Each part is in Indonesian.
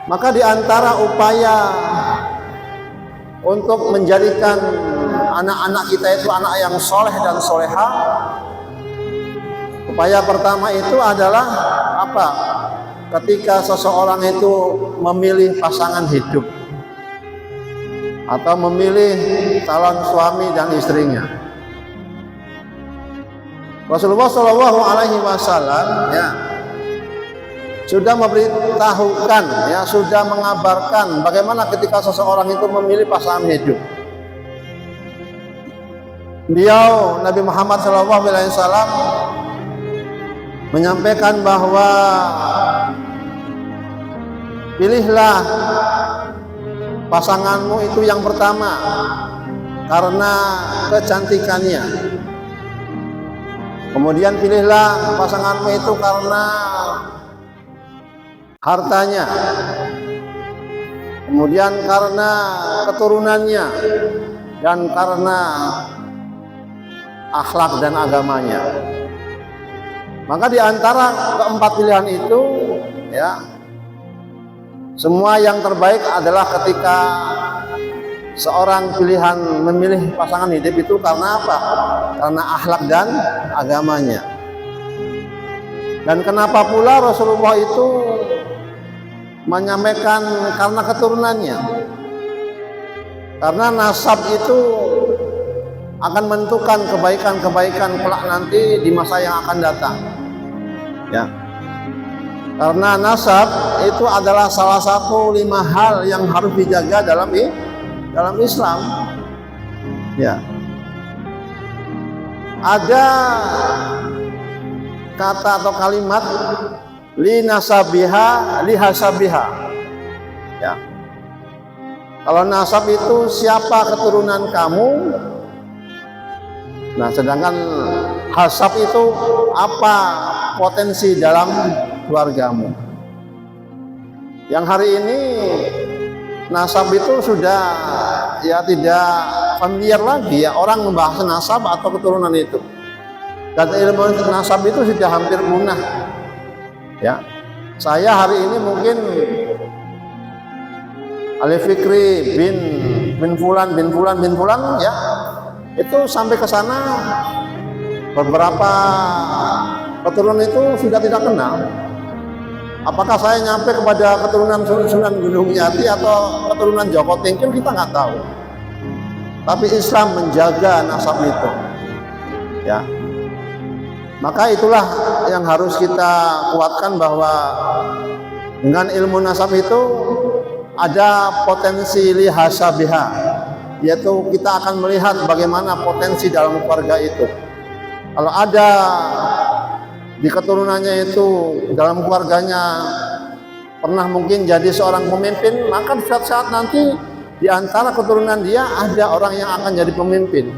Maka di antara upaya untuk menjadikan anak-anak kita itu anak yang soleh dan soleha, upaya pertama itu adalah apa? Ketika seseorang itu memilih pasangan hidup atau memilih calon suami dan istrinya, Rasulullah Shallallahu Alaihi Wasallam sudah memberitahukan, sudah mengabarkan bagaimana ketika seseorang itu memilih pasangan hidup. Beliau Nabi Muhammad Shallallahu Alaihi Wasallam menyampaikan bahwa pilihlah pasanganmu itu yang pertama karena kecantikannya. Kemudian pilihlah pasanganmu itu karena hartanya. Kemudian karena keturunannya dan karena akhlak dan agamanya. Maka di antara keempat pilihan itu, semua yang terbaik adalah ketika seorang pilihan memilih pasangan hidup itu karena apa? Karena akhlak dan agamanya. Dan kenapa pula Rasulullah itu menyampaikan karena keturunannya? Karena nasab itu akan menentukan kebaikan-kebaikan kelak nanti di masa yang akan datang. Karena nasab itu adalah salah satu 5 hal yang harus dijaga dalam Islam. Ada kata atau kalimat li nasabiha li hasabiha. Kalau nasab itu siapa keturunan kamu. Nah, sedangkan hasab itu apa potensi dalam keluargamu. Yang hari ini nasab itu sudah tidak familiar lagi, orang membahas nasab atau keturunan itu. Dan ilmu nasab itu sudah hampir punah. Saya hari ini mungkin Ali Fikri bin Fulan itu sampai ke sana beberapa keturunan itu sudah tidak kenal. Apakah saya nyampe kepada keturunan Sunan Gunung Jati atau keturunan Joko Tingkir, kita nggak tahu. Tapi Islam menjaga nasab itu. Maka itulah yang harus kita kuatkan, bahwa dengan ilmu nasab itu ada potensi lihasabiha, yaitu kita akan melihat bagaimana potensi dalam keluarga itu. Kalau ada di keturunannya itu, dalam keluarganya pernah mungkin jadi seorang pemimpin, maka suatu saat nanti di antara keturunan dia ada orang yang akan jadi pemimpin.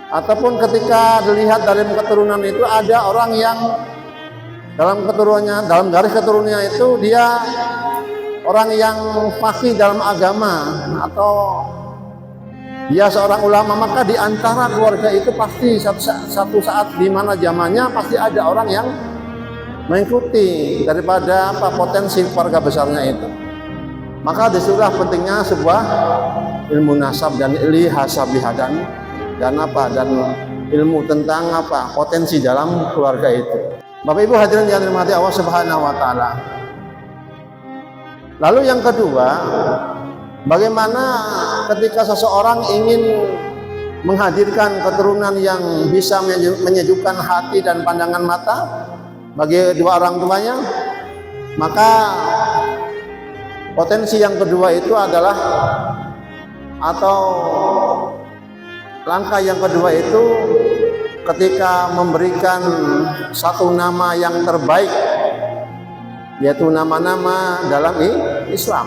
Ataupun ketika dilihat dari keturunan itu ada orang yang dalam keturunannya, dalam garis keturunannya itu dia orang yang faqih dalam agama atau dia seorang ulama, maka di antara keluarga itu pasti satu saat di mana zamannya pasti ada orang yang mengikuti daripada potensi keluarga besarnya itu. Maka disitulah pentingnya sebuah ilmu nasab dan lihasabiha dan ilmu tentang potensi dalam keluarga itu. Bapak Ibu hadirin yang dirahmati Allah Subhanahu wa taala. Lalu yang kedua, bagaimana ketika seseorang ingin menghadirkan keturunan yang bisa menyejukkan hati dan pandangan mata bagi dua orang tuanya? Maka potensi yang kedua itu adalah, atau langkah yang kedua itu ketika memberikan satu nama yang terbaik, yaitu nama-nama dalam Islam.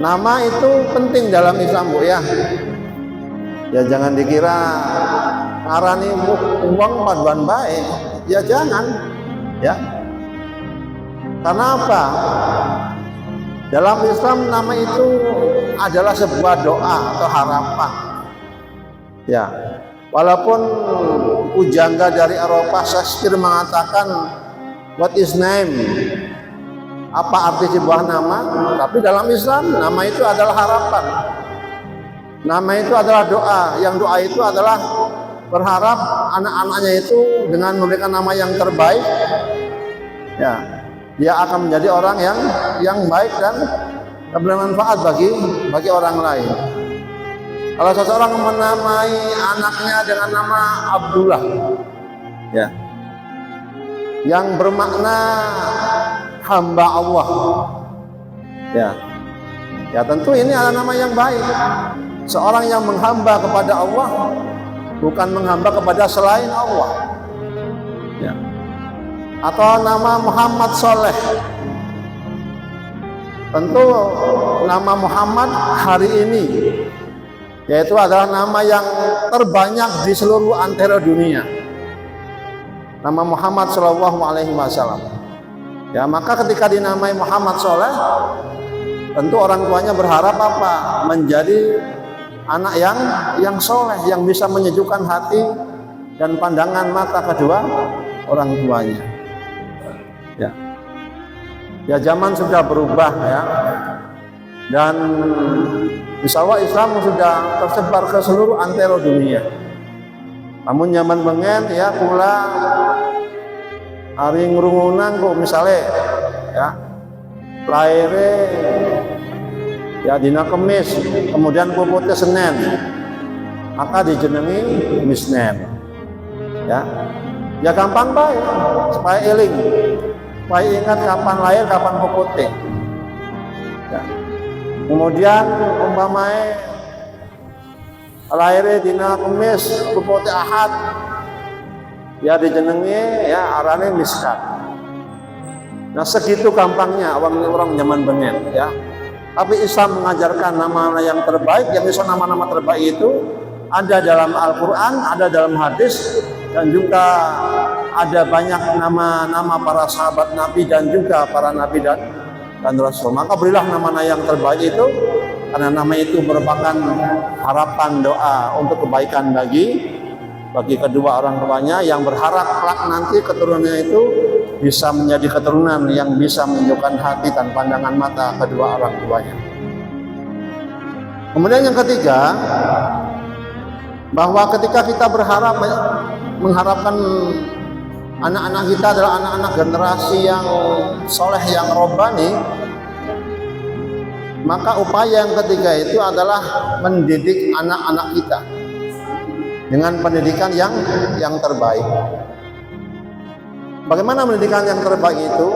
Nama itu penting dalam Islam, Bu, ya. Jangan dikira ngarani uang paduan baik, jangan, Karena apa? Dalam Islam nama itu adalah sebuah doa atau harapan. Walaupun pujangga dari Eropa Shakespeare mengatakan What is name? Apa arti sebuah nama? Tapi dalam Islam, nama itu adalah harapan. Nama itu adalah doa. Yang doa itu adalah berharap anak-anaknya itu dengan memberikan nama yang terbaik, ya, dia akan menjadi orang yang baik dan bermanfaat bagi orang lain. Kalau seseorang menamai anaknya dengan nama Abdullah, ya, yang bermakna hamba Allah, ya tentu ini adalah nama yang baik. Seorang yang menghamba kepada Allah, bukan menghamba kepada selain Allah, ya. Atau nama Muhammad Soleh, tentu nama Muhammad hari ini yaitu adalah nama yang terbanyak di seluruh antero dunia, nama Muhammad Shallallahu Alaihi Wasallam. Ya, maka ketika dinamai Muhammad Soleh, tentu orang tuanya berharap apa? Menjadi anak yang soleh, yang bisa menyejukkan hati dan pandangan mata kedua orang tuanya. Ya zaman sudah berubah, ya, dan insya Allah Islam sudah tersebar ke seluruh antero dunia. Namun zaman bengen, ya, pula hari ngrungunan kok misalnya, ya, lahirnya ya dina Kemis, kemudian puputnya Senin, maka dijenengi Misnen, ya gampang baik, supaya eling, supaya ingat kapan lahir, kapan puputnya, ya. Kemudian umpamanya lahirnya dina Kemis, puputnya Ahad, ya dijenengi, ya, arane Miskat. Nah segitu gampangnya orang zaman bengen, ya. Tapi Islam mengajarkan nama yang terbaik, yang bisa nama-nama terbaik itu ada dalam Al-Quran, ada dalam hadis, dan juga ada banyak nama-nama para sahabat Nabi dan juga para Nabi dan Rasul. Maka berilah nama yang terbaik itu, karena nama itu merupakan harapan doa untuk kebaikan bagi kedua orang tuanya, yang berharap kelak nanti keturunannya itu bisa menjadi keturunan yang bisa menunjukkan hati dan pandangan mata kedua orang tuanya. Kemudian yang ketiga, bahwa ketika kita mengharapkan anak-anak kita adalah anak-anak generasi yang soleh, yang robbani, maka upaya yang ketiga itu adalah mendidik anak-anak kita dengan pendidikan yang terbaik. Bagaimana pendidikan yang terbaik itu?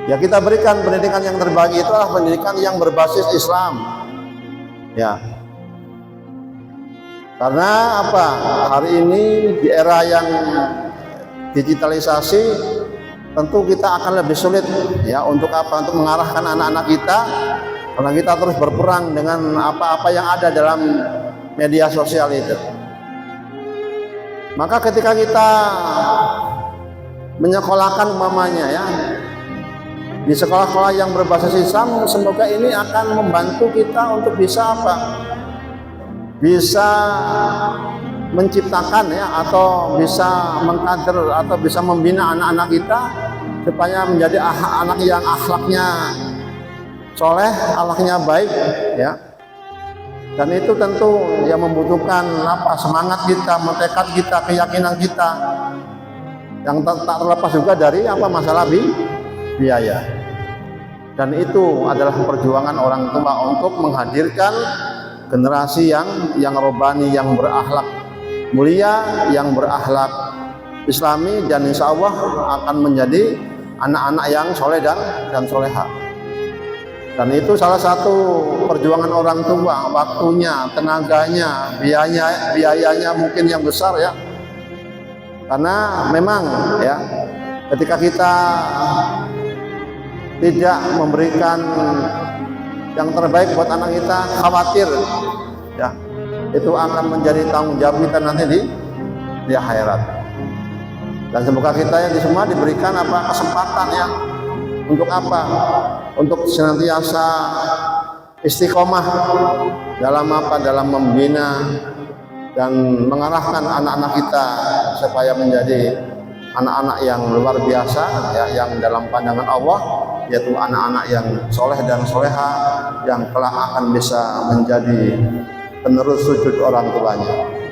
Ya, kita berikan pendidikan yang terbaik itu adalah pendidikan yang berbasis Islam. Ya. Karena apa? Hari ini di era yang digitalisasi, tentu kita akan lebih sulit, ya, untuk apa? Untuk mengarahkan anak-anak kita, karena kita terus berperang dengan apa-apa yang ada dalam media sosial itu. Maka ketika kita menyekolahkan umpamanya, ya, di sekolah-sekolah yang berbasis Islam, semoga ini akan membantu kita untuk bisa apa? Bisa menciptakan, ya, atau bisa mengkader atau bisa membina anak-anak kita supaya menjadi anak yang akhlaknya soleh, akhlaknya baik, ya. Dan itu tentu yang membutuhkan apa? Semangat kita, tekad kita, keyakinan kita, yang tak terlepas juga dari apa? Masalah biaya. Dan itu adalah perjuangan orang tua untuk menghadirkan generasi yang robbani, yang berakhlak mulia, yang berakhlak Islami, dan insya Allah akan menjadi anak-anak yang soleh dan soleha. Dan itu salah satu perjuangan orang tua, waktunya, tenaganya, biayanya mungkin yang besar, ya. Karena memang, ya, ketika kita tidak memberikan yang terbaik buat anak kita, khawatir, ya, itu akan menjadi tanggung jawab kita nanti di akhirat. Dan semoga kita yang semua diberikan apa? Kesempatan, ya, untuk apa? Untuk senantiasa istiqomah dalam apa? Dalam membina dan mengarahkan anak-anak kita supaya menjadi anak-anak yang luar biasa ya, yang dalam pandangan Allah, yaitu anak-anak yang soleh dan soleha yang kelak akan bisa menjadi penerus sujud orang tuanya.